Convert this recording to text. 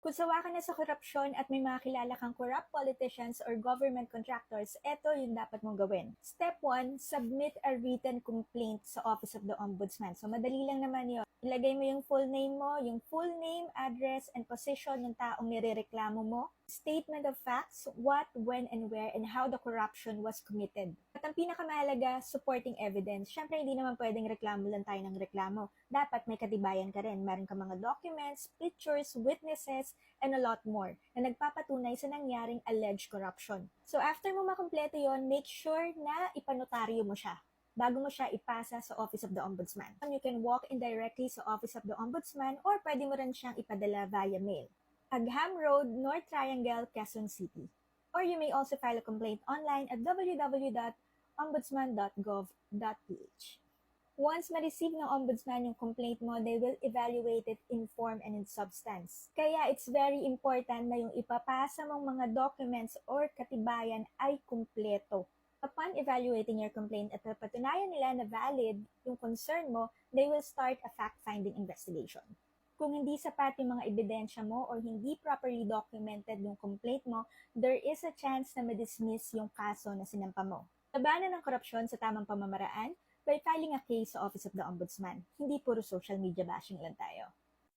Kung sawa ka na sa korupsyon at may mga kilala kang corrupt politicians or government contractors, ito yung dapat mong gawin. Step 1, submit a written complaint sa Office of the Ombudsman. So, madali lang naman yun. Ilagay mo yung full name mo, yung full name, address, and position ng taong nirereklamo mo. Statement of facts, what, when, and where, and how the corruption was committed. At ang pinakamahalaga, supporting evidence. Siyempre, hindi naman pwedeng reklamo lang tayo ng reklamo. Dapat may katibayan ka rin. Meron ka mga documents, pictures, witnesses, and a lot more na nagpapatunay sa nangyaring alleged corruption. So after mo makumpleto yon, make sure na ipanotaryo mo siya bago mo siya ipasa sa Office of the Ombudsman. You can walk in directly sa Office of the Ombudsman or pwede mo rin siyang ipadala via mail. Agham Road, North Triangle, Quezon City. Or you may also file a complaint online at www.ombudsman.gov.ph. Once ma-receive ng Ombudsman yung complaint mo, they will evaluate it in form and in substance. Kaya it's very important na yung ipapasa mong mga documents or katibayan ay kumpleto. Upon evaluating your complaint at napatunayan nila na valid yung concern mo, they will start a fact-finding investigation. Kung hindi sapat yung mga ebidensya mo or hindi properly documented yung complaint mo, there is a chance na ma-dismiss yung kaso na sinampa mo. Labanan ng korupsyon sa tamang pamamaraan by filing a case sa Office of the Ombudsman. Hindi puro social media bashing lang tayo.